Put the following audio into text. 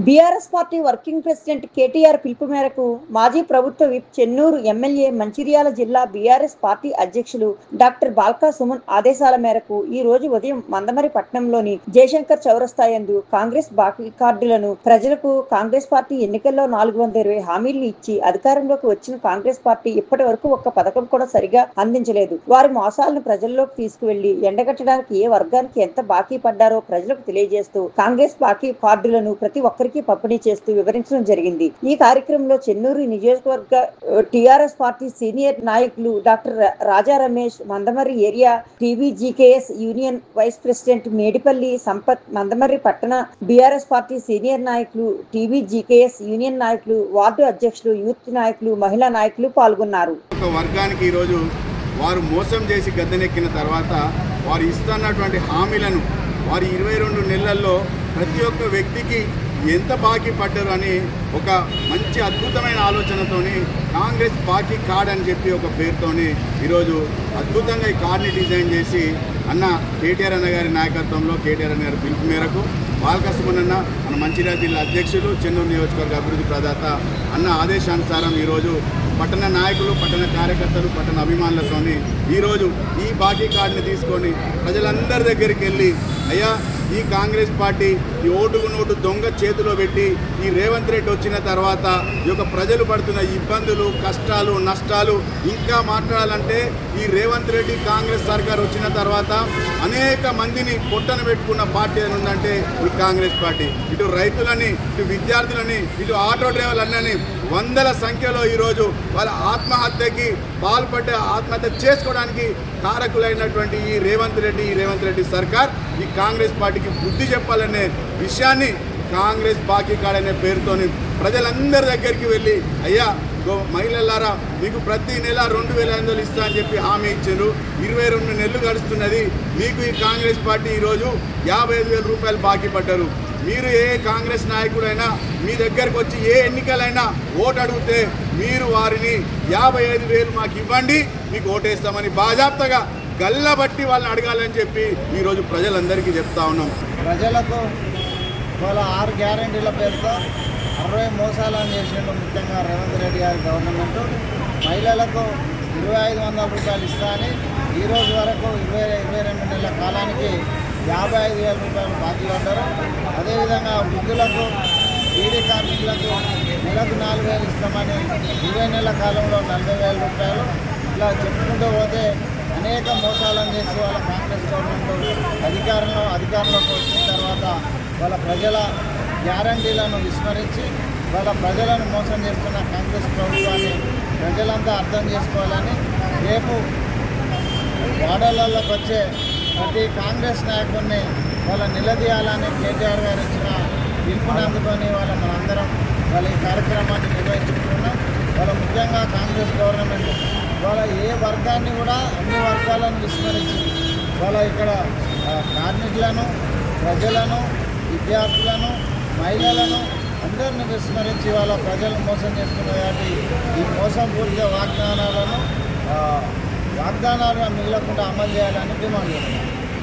BRS party working president KTR పిలుపు మేరకు మాజీ ప్రభుత్వ విప్ చెన్నూరు ఎమ్మెల్యే మంచిర్యాల జిల్లా బీఆర్ఎస్ పార్టీ అధ్యక్షులు డాక్టర్ బాల్కా సుమన్ ఆదేశాల మేరకు ఈ రోజు ఉదయం మందమరి పట్టణంలోని జయశంకర్ చౌరస్తా యందు కాంగ్రెస్ బాకీ కార్డులను ప్రజలకు కాంగ్రెస్ పార్టీ ఎన్నికల్లో 420 హామీలు ఇచ్చి అధికారంలోకి వచ్చిన కాంగ్రెస్ పార్టీ ఇప్పటి వరకు ఒక్క పథకం కూడా సరిగా అందించలేదు. వారి మోసాలను ప్రజల్లోకి తీసుకువెళ్లి ఎండగట్టడానికి ఏ వర్గానికి ఎంత బాకీ పడ్డారో ప్రజలకు తెలియజేస్తూ కాంగ్రెస్ బాకీ కార్డులను ప్రతి ఒక్కరికి పంపిణీ చేస్తూ వివరించడం జరిగింది. ఈ కార్యక్రమంలో చెన్నూరు నియోజకవర్గ టీఆర్ఎస్ పార్టీ సీనియర్ నాయకులు doctor Raja Ramesh, Mandamarri area TBGKS union vice president Medipalli Sampath, Mandamarri పట్టణ బీఆర్ఎస్ పార్టీ సీనియర్ నాయకులు, టీబీజీకేఎస్ యూనియన్ నాయకులు, వార్డు అధ్యక్షులు, యూత్ నాయకులు, మహిళా నాయకులు పాల్గొన్నారు. వర్గానికి ఈరోజు వారు మోసం చేసి గద్దెనెక్కిన తర్వాత వారు ఇస్తున్నటువంటి హామీలను వారి 22 నెలల్లో ప్రతి ఒక్క వ్యక్తికి ఎంత బాకీ పడ్డారు అని ఒక మంచి అద్భుతమైన ఆలోచనతోని కాంగ్రెస్ బాకీ కార్డ్ అని చెప్పి ఒక పేరుతోని ఈరోజు అద్భుతంగా ఈ కార్డ్ని డిజైన్ చేసి అన్న కేటీఆర్ అన్న గారి నాయకత్వంలో కేటీఆర్ అన్న గారి పిలుపు మేరకు బాల్కా సుమన్ అన్న మన మంచిర్యాల జిల్లా అధ్యక్షులు, చెన్నూరు నియోజకవర్గ అభివృద్ధి ప్రదాత అన్న ఆదేశానుసారం ఈరోజు పట్టణ నాయకులు, పట్టణ కార్యకర్తలు, పట్టణ అభిమానులతోని ఈరోజు ఈ బాకీ కార్డుని తీసుకొని ప్రజలందరి దగ్గరికి వెళ్ళి అయ్యా ఈ కాంగ్రెస్ పార్టీ ఈ ఓటుకు నోటు దొంగ చేతిలో పెట్టి ఈ రేవంత్ రెడ్డి వచ్చిన తర్వాత ఈ యొక్క ప్రజలు పడుతున్న ఇబ్బందులు, కష్టాలు, నష్టాలు ఇంకా మాట్లాడాలంటే ఈ రేవంత్ రెడ్డి కాంగ్రెస్ సర్కార్ వచ్చిన తర్వాత అనేక మందిని పొట్టన పెట్టుకున్న పార్టీ అని ఉందంటే ఈ కాంగ్రెస్ పార్టీ. ఇటు రైతులని, ఇటు విద్యార్థులని, ఇటు ఆటో డ్రైవర్లన్నీ వందల సంఖ్యలో ఈరోజు వాళ్ళ ఆత్మహత్యకి పాల్పడ్డ, ఆత్మహత్య చేసుకోవడానికి కారకులైనటువంటి ఈ రేవంత్ రెడ్డి సర్కార్ ఈ కాంగ్రెస్ పార్టీకి బుద్ధి చెప్పాలనే విషయాన్ని కాంగ్రెస్ బాకీ కార్డ్ అనే పేరుతోని ప్రజలందరి దగ్గరికి వెళ్ళి అయ్యా మహిళలారా మీకు ప్రతి నెల 2500 ఇస్తా అని చెప్పి హామీ ఇచ్చారు. 22 నెలలు గడుస్తున్నది. మీకు ఈ కాంగ్రెస్ పార్టీ ఈరోజు 55,000 రూపాయలు బాకీ పడ్డారు. మీరు ఏ కాంగ్రెస్ నాయకుడైనా మీ దగ్గరకు వచ్చి ఏ ఎన్నికలైనా ఓటు అడిగితే మీరు వారిని 55,000 మాకు ఇవ్వండి, మీకు ఓటేస్తామని బాజాప్తగా గల్లబట్టి వాళ్ళని అడగాలని చెప్పి ఈరోజు ప్రజలందరికీ చెప్తా ఉన్నాం. ప్రజలకు వాళ్ళ 6 గ్యారంటీల పేరుతో 60 మోసాలను చేసిండు. ముఖ్యంగా రేవంత్ రెడ్డి గారి గవర్నమెంట్ మహిళలకు 2,500 రూపాయలు ఇస్తా అని ఈరోజు వరకు 22 నెలల కాలానికి 55,000 రూపాయలు బాకీ పడ్డారు. అదేవిధంగా వృద్ధులకు, బీడీ కార్మికులకు నెలకు 4,000 ఇస్తామని 20 నెలల కాలంలో 40,000 రూపాయలు. ఇలా చెప్పుకుంటూ పోతే అనేక మోసాలను చేసి వాళ్ళ కాంగ్రెస్ గవర్నమెంట్ అధికారంలోకి వచ్చిన తర్వాత వాళ్ళ ప్రజల గ్యారంటీలను విస్మరించి వాళ్ళ ప్రజలను మోసం చేస్తున్న కాంగ్రెస్ ప్రభుత్వాన్ని ప్రజలంతా అర్థం చేసుకోవాలని, రేపు వార్డులలోకి వచ్చే ప్రతి కాంగ్రెస్ నాయకుడిని వాళ్ళ నిలదీయాలని కేటీఆర్ గారు ఇచ్చిన పిలుపుని అందుకొని మనందరం వాళ్ళ ఈ కార్యక్రమాన్ని నిర్వహించుకుంటున్నాం. వాళ్ళ ముఖ్యంగా కాంగ్రెస్ గవర్నమెంట్ వాళ్ళ ఏ వర్గాన్ని కూడా అన్ని వర్గాలను విస్మరించి వాళ్ళ ఇక్కడ కార్మికులను, ప్రజలను, విద్యార్థులను, మహిళలను అందరిని విస్మరించి వాళ్ళ ప్రజలను మోసం చేస్తున్నారు. కాబట్టి ఈ మోసపూరిత వాగ్దానాలను మిగలకుండా అమలు చేయాలని డిమాండ్ చేస్తున్నాం.